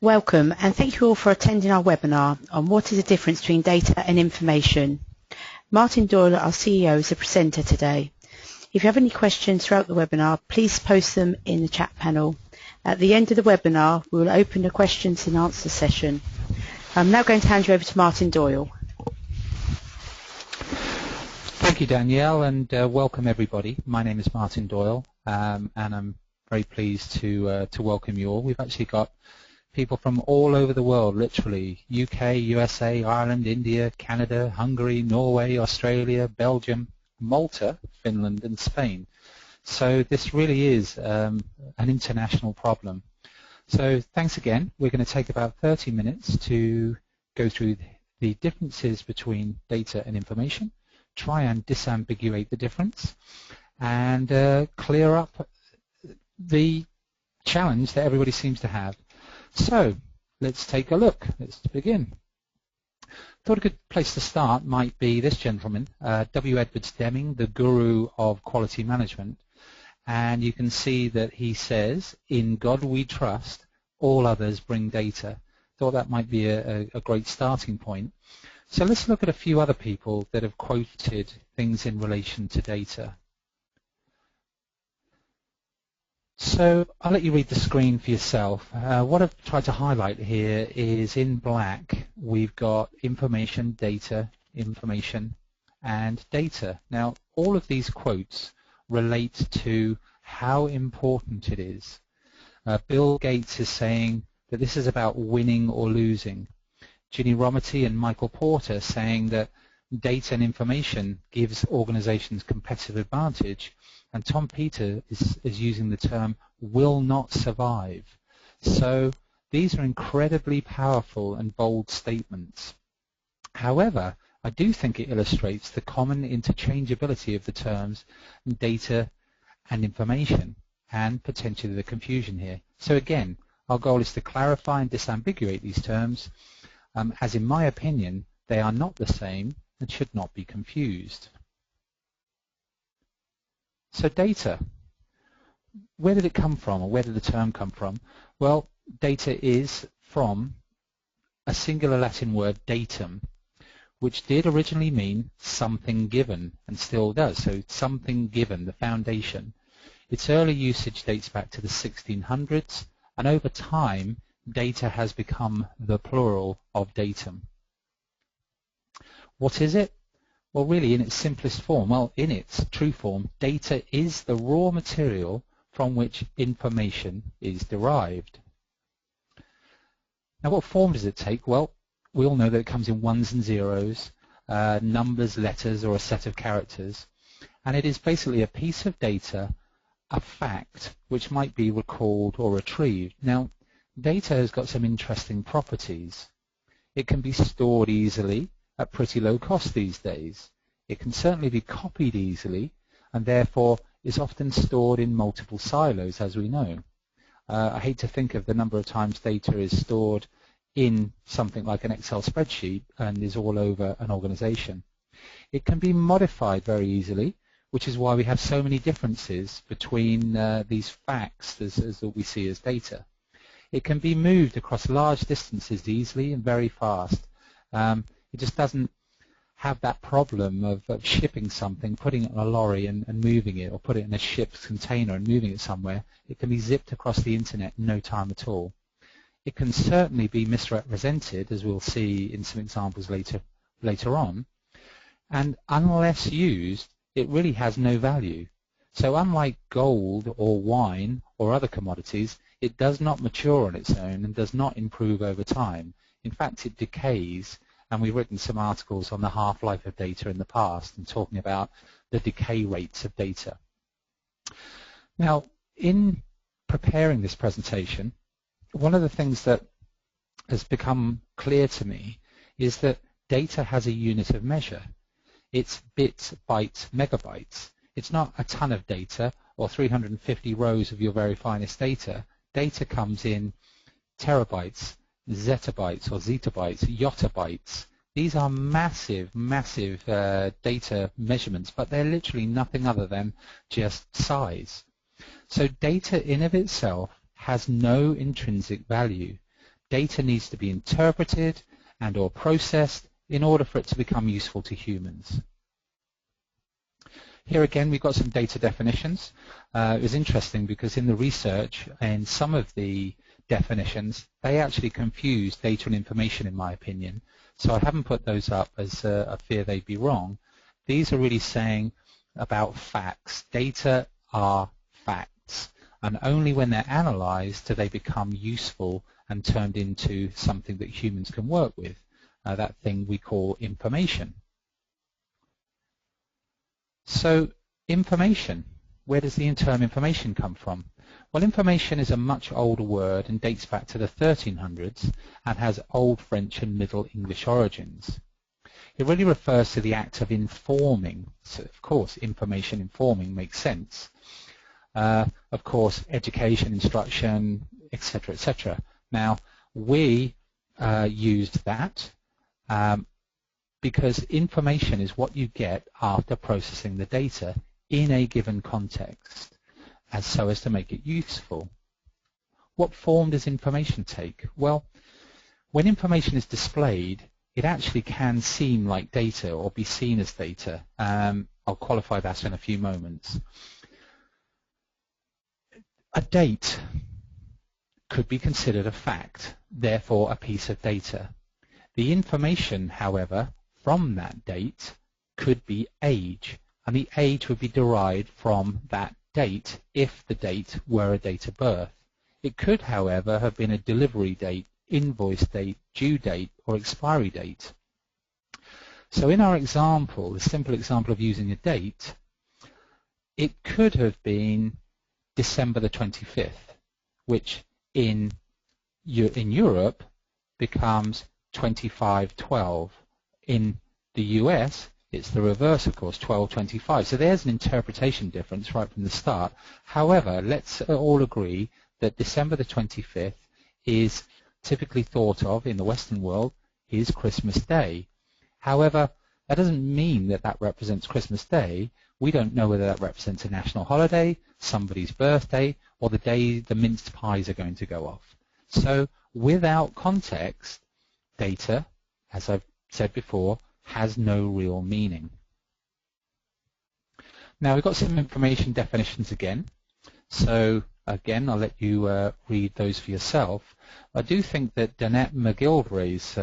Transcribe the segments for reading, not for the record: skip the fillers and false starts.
Welcome, and thank you all for attending our webinar on what is the difference between data and information. Martin Doyle, our CEO, is the presenter today. If you have any questions throughout the webinar, please post them in the chat panel. At the end of the webinar, we will open the questions and answer session. I'm now going to hand you over to Martin Doyle. Thank you, Danielle, and welcome everybody. My name is Martin Doyle, and I'm very pleased to welcome you all. We've actually got people from all over the world, literally UK, USA, Ireland, India, Canada, Hungary, Norway, Australia, Belgium, Malta, Finland and Spain. So this really is an international problem. So thanks again. We're going to take about 30 minutes to go through the differences between data and information, try and disambiguate the difference, and clear up the challenge that everybody seems to have. So let's take a look. Let's begin. Thought a good place to start might be this gentleman, W. Edwards Deming, the guru of quality management. And you can see that he says, "In God we trust, all others bring data." Thought that might be a great starting point. So let's look at a few other people that have quoted things in relation to data. So I'll let you read the screen for yourself. What I've tried to highlight here is in black we've got information, data, information, and data. Now all of these quotes relate to how important it is. Bill Gates is saying that this is about winning or losing. Ginny Rometty and Michael Porter saying that data and information gives organizations competitive advantage. And Tom Peters is using the term "will not survive." So these are incredibly powerful and bold statements. However, I do think it illustrates the common interchangeability of the terms data and information and potentially the confusion here. So again, our goal is to clarify and disambiguate these terms, as in my opinion, they are not the same and should not be confused. So data, where did it come from, or where did the term come from? Well, data is from a singular Latin word, datum, which did originally mean something given, and still does. So something given, the foundation. Its early usage dates back to the 1600s, and over time, data has become the plural of datum. What is it? Well, really, in its simplest form, well, in its true form, data is the raw material from which information is derived. Now, what form does it take? Well, we all know that it comes in ones and zeros, numbers, letters, or a set of characters. And it is basically a piece of data, a fact, which might be recalled or retrieved. Now, data has got some interesting properties. It can be stored easily at pretty low cost these days. It can certainly be copied easily and therefore is often stored in multiple silos, as we know. I hate to think of the number of times data is stored in something like an Excel spreadsheet and is all over an organization. It can be modified very easily, which is why we have so many differences between these facts as we see as data. It can be moved across large distances easily and very fast. It just doesn't have that problem of shipping something, putting it on a lorry and moving it, or put it in a ship's container and moving it somewhere. It can be zipped across the internet in no time at all. It can certainly be misrepresented, as we'll see in some examples later on. And unless used, it really has no value. So unlike gold or wine or other commodities, it does not mature on its own and does not improve over time. In fact, it decays. And we've written some articles on the half-life of data in the past and talking about the decay rates of data. Now, in preparing this presentation, one of the things that has become clear to me is that data has a unit of measure. It's bits, bytes, megabytes. It's not a ton of data or 350 rows of your very finest data. Data comes in terabytes, zettabytes or zettabytes, yottabytes. These are massive, massive data measurements, but they're literally nothing other than just size. So data in of itself has no intrinsic value. Data needs to be interpreted and or processed in order for it to become useful to humans. Here again, we've got some data definitions. It was interesting because in the research and some of the definitions, they actually confuse data and information, in my opinion. So I haven't put those up as a fear they'd be wrong. These are really saying about facts. Data are facts, and only when they're analyzed do they become useful and turned into something that humans can work with, that thing we call information. So information, where does the term information come from? Well, information is a much older word and dates back to the 1300s and has Old French and Middle English origins. It really refers to the act of informing. So, of course, information informing makes sense. Of course, education, instruction, etc., etc. Now, we used that because information is what you get after processing the data in a given context, so as to make it useful. What form does information take? Well, when information is displayed, it actually can seem like data or be seen as data. I'll qualify that in a few moments. A date could be considered a fact, therefore a piece of data. The information, however, from that date could be age, and the age would be derived from that date if the date were a date of birth. It could, however, have been a delivery date, invoice date, due date, or expiry date. So in our example, the simple example of using a date, it could have been December the 25th, which in Europe becomes 25/12. In the US, it's the reverse, of course, 12/25. So there's an interpretation difference right from the start. However, let's all agree that December the 25th is typically thought of in the Western world is Christmas Day. However, that doesn't mean that that represents Christmas Day. We don't know whether that represents a national holiday, somebody's birthday, or the day the minced pies are going to go off. So without context, data, as I've said before, has no real meaning. Now we've got some information definitions again. So again, I'll let you read those for yourself. I do think that Danette McGilvray's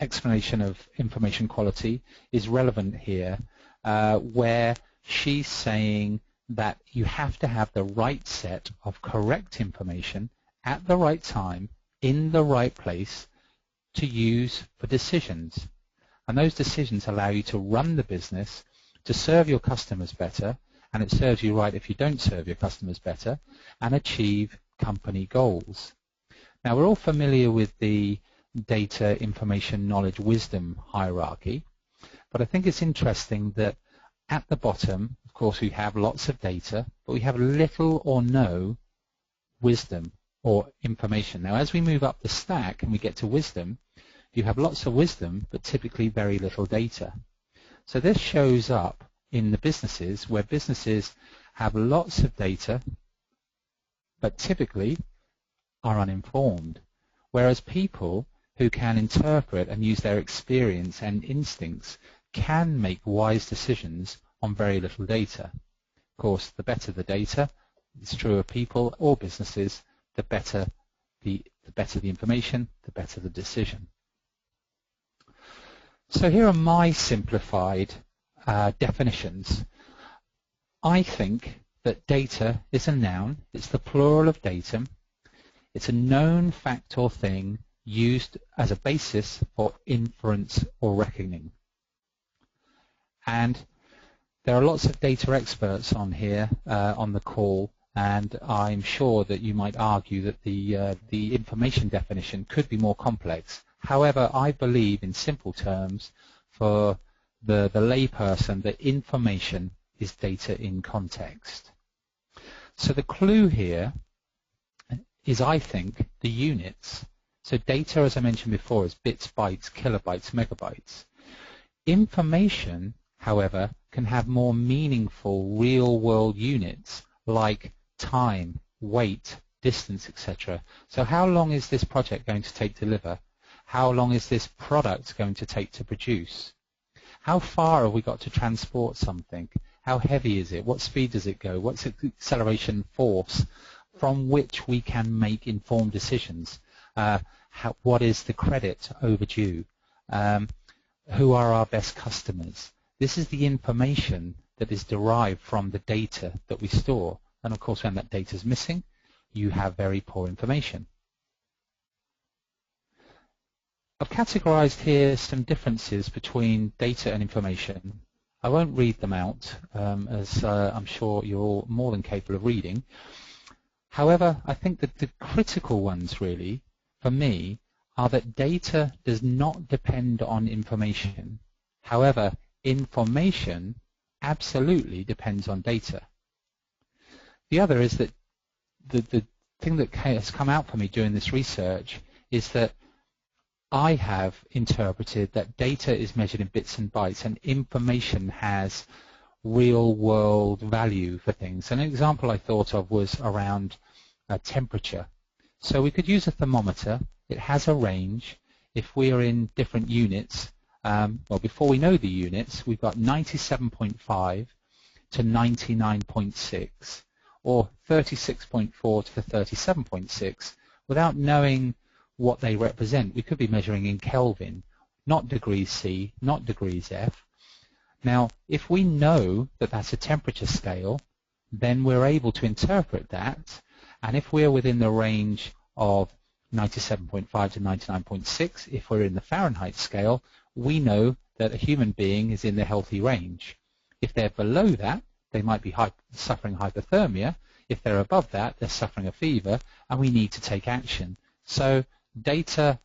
explanation of information quality is relevant here, where she's saying that you have to have the right set of correct information at the right time in the right place to use for decisions. And those decisions allow you to run the business, to serve your customers better, and it serves you right if you don't serve your customers better, and achieve company goals. Now, we're all familiar with the data, information, knowledge, wisdom hierarchy, but I think it's interesting that at the bottom, of course, we have lots of data, but we have little or no wisdom or information. Now, as we move up the stack and we get to wisdom, you have lots of wisdom, but typically very little data. So this shows up in the businesses where businesses have lots of data, but typically are uninformed, whereas people who can interpret and use their experience and instincts can make wise decisions on very little data. Of course, the better the data, it's true of people or businesses, the better the information, the better the decision. So here are my simplified definitions. I think that data is a noun. It's the plural of datum. It's a known fact or thing used as a basis for inference or reckoning. And there are lots of data experts on here on the call, and I'm sure that you might argue that the information definition could be more complex. However, I believe in simple terms for the layperson that information is data in context. So the clue here is, I think, the units. So data, as I mentioned before, is bits, bytes, kilobytes, megabytes. Information, however, can have more meaningful real-world units like time, weight, distance, etc. So how long is this project going to take to deliver? How long is this product going to take to produce? How far have we got to transport something? How heavy is it? What speed does it go? What's the acceleration force from which we can make informed decisions? What is the credit overdue? Who are our best customers? This is the information that is derived from the data that we store. And of course, when that data is missing, you have very poor information. I've categorized here some differences between data and information. I won't read them out, as I'm sure you're all more than capable of reading. However, I think that the critical ones really, for me, are that data does not depend on information. However, information absolutely depends on data. The other is that the thing that has come out for me during this research is that I have interpreted that data is measured in bits and bytes and information has real-world value for things. An example I thought of was around temperature. So we could use a thermometer. It has a range. If we're in different units, well, before we know the units, we've got 97.5 to 99.6 or 36.4 to 37.6 without knowing what they represent. We could be measuring in Kelvin, not degrees C, not degrees F. Now, if we know that that's a temperature scale, then we're able to interpret that, and if we're within the range of 97.5 to 99.6, if we're in the Fahrenheit scale, we know that a human being is in the healthy range. If they're below that, they might be suffering hypothermia. If they're above that, they're suffering a fever, and we need to take action. So data,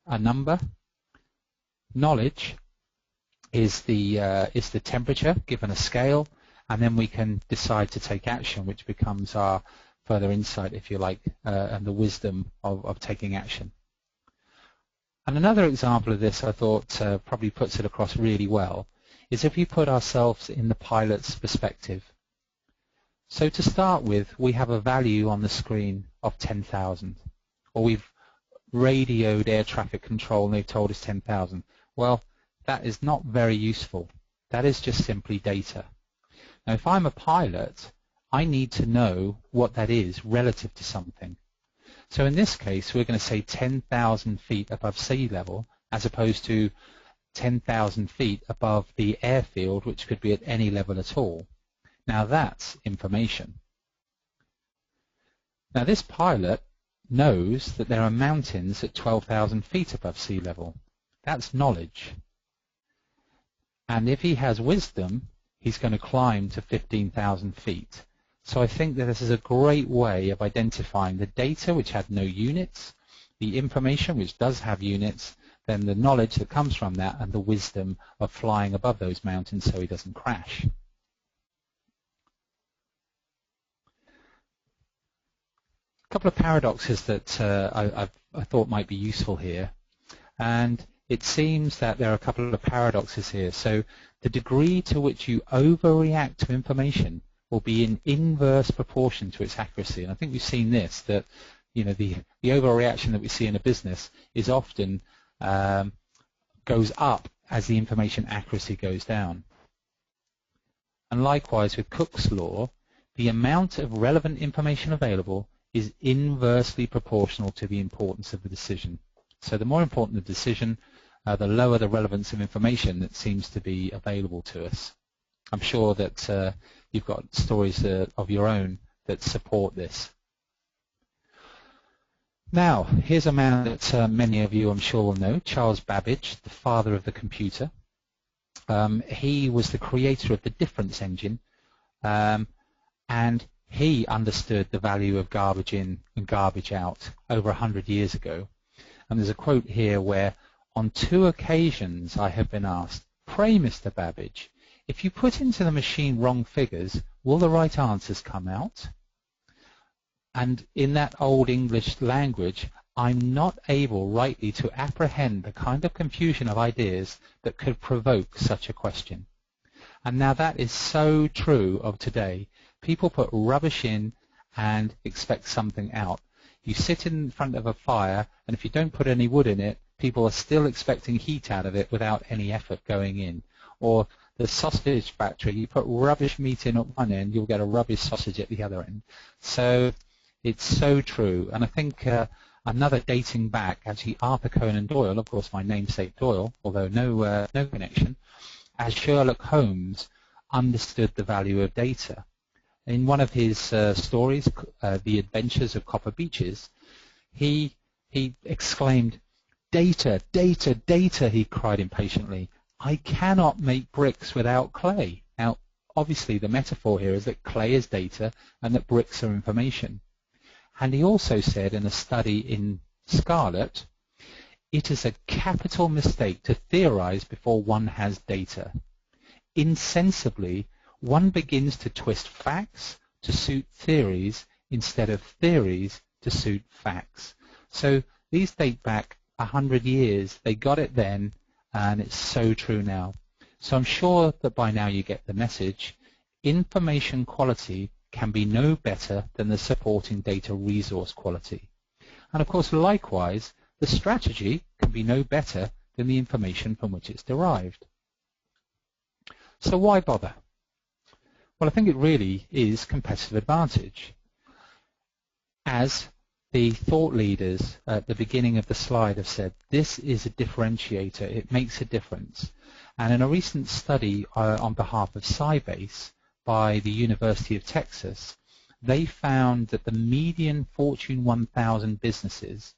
a number. Knowledge is the temperature given a scale, and then we can decide to take action, which becomes our further insight, if you like, and the wisdom of taking action. And another example of this I thought probably puts it across really well is if we put ourselves in the pilot's perspective. So to start with, we have a value on the screen of 10,000, or we've radioed air traffic control and they've told us 10,000. Well, that is not very useful. That is just simply data. Now, if I'm a pilot, I need to know what that is relative to something. So in this case, we're going to say 10,000 feet above sea level as opposed to 10,000 feet above the airfield, which could be at any level at all. Now that's information. Now this pilot knows that there are mountains at 12,000 feet above sea level. That's knowledge. And if he has wisdom, he's going to climb to 15,000 feet. So I think that this is a great way of identifying the data which had no units, the information which does have units, then the knowledge that comes from that, and the wisdom of flying above those mountains so he doesn't crash. A couple of paradoxes that I thought might be useful here. And it seems that there are a couple of paradoxes here. So the degree to which you overreact to information will be in inverse proportion to its accuracy. And I think we've seen this, that the overreaction that we see in a business is often goes up as the information accuracy goes down. And likewise with Cook's law, the amount of relevant information available is inversely proportional to the importance of the decision. So the more important the decision, the lower the relevance of information that seems to be available to us. I'm sure that you've got stories of your own that support this. Now, here's a man that many of you I'm sure will know, Charles Babbage, the father of the computer. He was the creator of the difference engine, and he understood the value of garbage in and garbage out over 100 years ago. And there's a quote here where, on 2 occasions I have been asked, "Pray, Mr. Babbage, if you put into the machine wrong figures, will the right answers come out?" And in that old English language, I'm not able rightly to apprehend the kind of confusion of ideas that could provoke such a question. And now that is so true of today. People put rubbish in and expect something out. You sit in front of a fire, and if you don't put any wood in it, people are still expecting heat out of it without any effort going in. Or the sausage factory, you put rubbish meat in at one end, you'll get a rubbish sausage at the other end. So it's so true. And I think another dating back, actually Arthur Conan Doyle, of course my namesake Doyle, although no connection, as Sherlock Holmes understood the value of data. In one of his stories, The Adventures of Copper Beeches, he exclaimed, "Data, data, data," he cried impatiently. "I cannot make bricks without clay." Now, obviously the metaphor here is that clay is data and that bricks are information. And he also said in a study in Scarlet, "It is a capital mistake to theorize before one has data. Insensibly, one begins to twist facts to suit theories instead of theories to suit facts." So these date back 100 years. They got it then, and it's so true now. So I'm sure that by now you get the message. Information quality can be no better than the supporting data resource quality. And of course, likewise, the strategy can be no better than the information from which it's derived. So why bother? Well, I think it really is competitive advantage. As the thought leaders at the beginning of the slide have said, this is a differentiator. It makes a difference. And in a recent study on behalf of Sybase by the University of Texas, they found that the median Fortune 1000 businesses,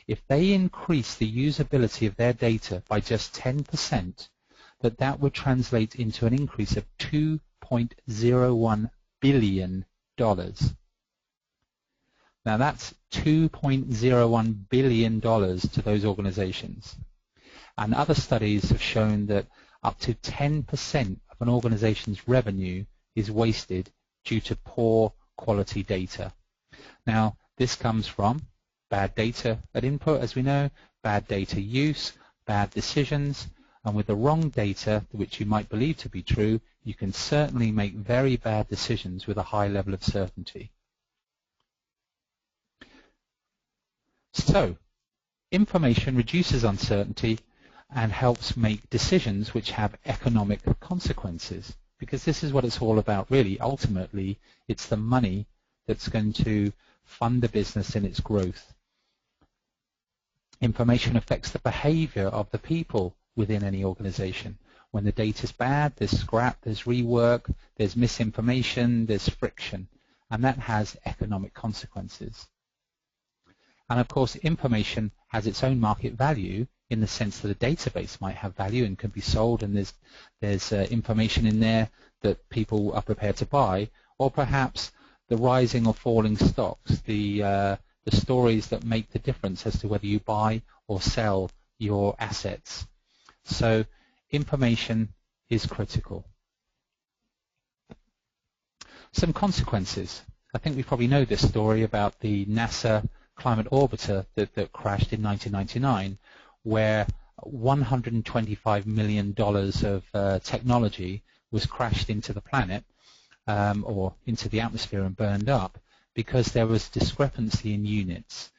if they increase the usability of their data by just 10%, that would translate into an increase of $2.01 billion. Now that's $2.01 billion to those organizations. And other studies have shown that up to 10% of an organization's revenue is wasted due to poor quality data. Now this comes from bad data at input, as we know, bad data use, bad decisions, and with the wrong data, which you might believe to be true, you can certainly make very bad decisions with a high level of certainty. So, information reduces uncertainty and helps make decisions which have economic consequences, because this is what it's all about really. Ultimately, it's the money that's going to fund the business in its growth. Information affects the behavior of the people within any organization. When the data is bad, there's scrap, there's rework, there's misinformation, there's friction, and that has economic consequences. And of course, information has its own market value in the sense that a database might have value and can be sold, and there's information in there that people are prepared to buy, or perhaps the rising or falling stocks, the stories that make the difference as to whether you buy or sell your assets. So information is critical. Some consequences. I think we probably know this story about the NASA Climate Orbiter that crashed in 1999, where $125 million of technology was crashed into the planet or into the atmosphere and burned up because there was discrepancy in units.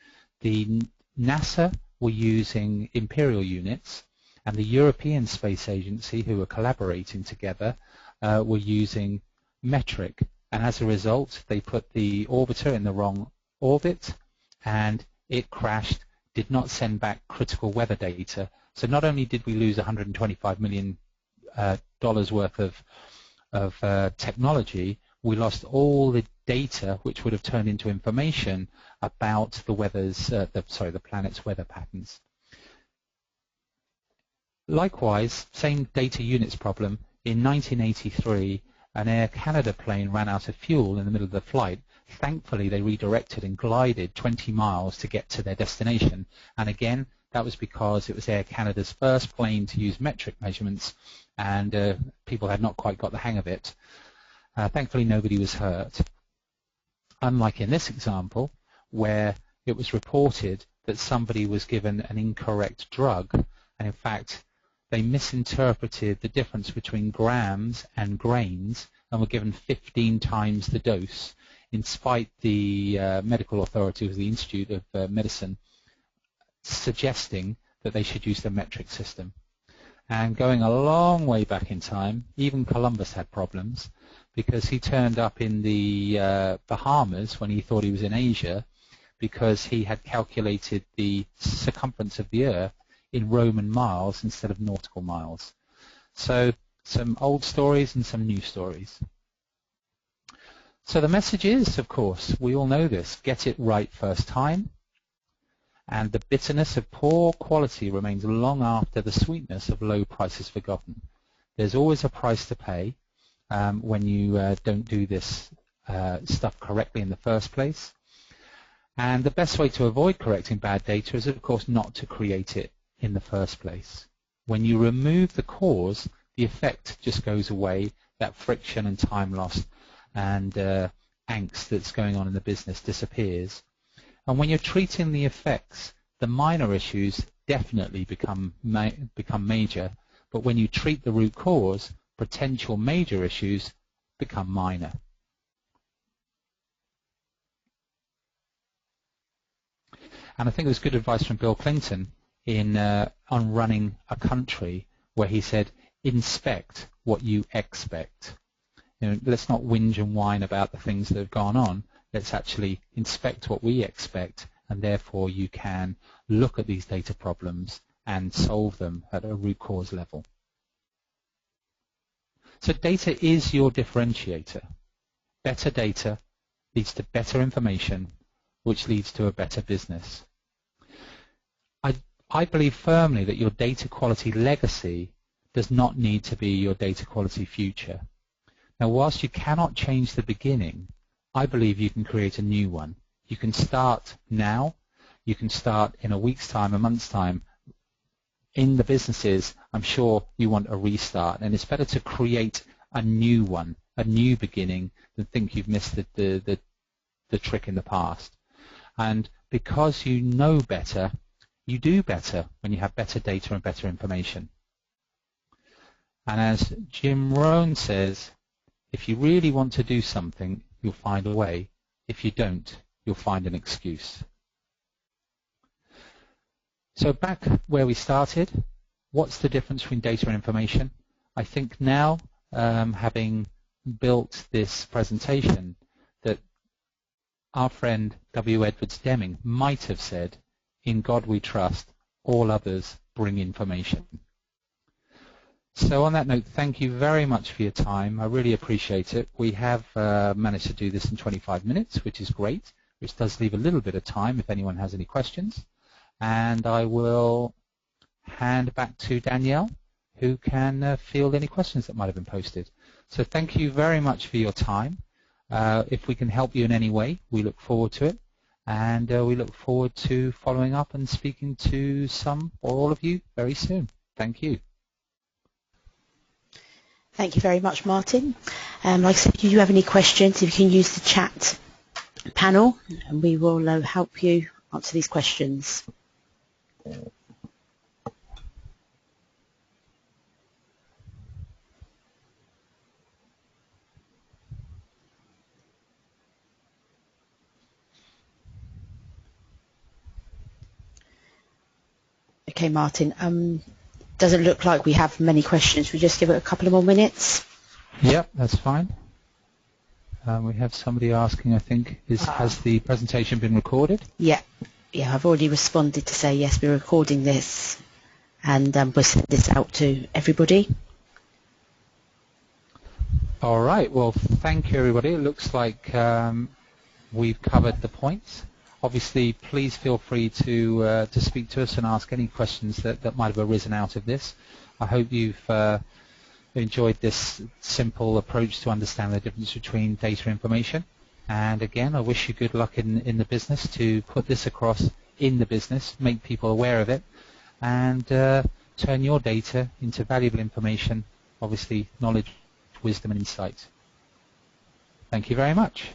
The NASA were using imperial units, and the European Space Agency, who were collaborating together, were using metric. And as a result, they put the orbiter in the wrong orbit, and it crashed, did not send back critical weather data. So not only did we lose $125 million worth of technology, we lost all the data which would have turned into information about the the planet's weather patterns. Likewise, same data units problem. In 1983, an Air Canada plane ran out of fuel in the middle of the flight. Thankfully, they redirected and glided 20 miles to get to their destination. And again, that was because it was Air Canada's first plane to use metric measurements, and people had not quite got the hang of it. Thankfully, nobody was hurt. Unlike in this example, where it was reported that somebody was given an incorrect drug, and in fact, they misinterpreted the difference between grams and grains and were given 15 times the dose. in spite the medical authority, the Institute of Medicine, suggesting that they should use the metric system. And going a long way back in time, even Columbus had problems because he turned up in the Bahamas when he thought he was in Asia because he had calculated the circumference of the Earth in Roman miles instead of nautical miles. So some old stories and some new stories. So the message is, of course, we all know this, get it right first time, and the bitterness of poor quality remains long after the sweetness of low prices forgotten. There's always a price to pay when you don't do this stuff correctly in the first place. And the best way to avoid correcting bad data is, of course, not to create it in the first place. When you remove the cause, the effect just goes away, that friction and time lost and angst that's going on in the business disappears. And when you're treating the effects, the minor issues definitely become major, but when you treat the root cause, potential major issues become minor. And I think it was good advice from Bill Clinton on running a country where he said, inspect what you expect. You know, let's not whinge and whine about the things that have gone on. Let's actually inspect what we expect, and therefore you can look at these data problems and solve them at a root cause level. So data is your differentiator. Better data leads to better information, which leads to a better business. I believe firmly that your data quality legacy does not need to be your data quality future. Now, whilst you cannot change the beginning, I believe you can create a new one. You can start now. You can start in a week's time, a month's time. In the businesses, I'm sure you want a restart, and it's better to create a new one, a new beginning, than think you've missed the trick in the past. And because you know better, you do better when you have better data and better information. And as Jim Rohn says, if you really want to do something, you'll find a way. If you don't, you'll find an excuse. So back where we started, what's the difference between data and information? I think now, having built this presentation, that our friend W. Edwards Deming might have said, in God we trust, all others bring information. So on that note, thank you very much for your time. I really appreciate it. We have managed to do this in 25 minutes, which is great, which does leave a little bit of time if anyone has any questions. And I will hand back to Danielle, who can field any questions that might have been posted. So thank you very much for your time. If we can help you in any way, we look forward to it. And we look forward to following up and speaking to some or all of you very soon. Thank you. Thank you very much, Martin. Like I said, if you do have any questions, if you can use the chat panel, and we will help you answer these questions. Okay, Martin. Doesn't look like we have many questions. We just give it a couple of more minutes. Yep, that's fine. We have somebody asking, I think, has the presentation been recorded? Yeah, I've already responded to say yes, we're recording this, and we'll send this out to everybody. All right, well, thank you, everybody. It looks like we've covered the points. Obviously, please feel free to speak to us and ask any questions that might have arisen out of this. I hope you've enjoyed this simple approach to understand the difference between data and information. And again, I wish you good luck in the business to put this across in the business, make people aware of it, and turn your data into valuable information, obviously knowledge, wisdom, and insight. Thank you very much.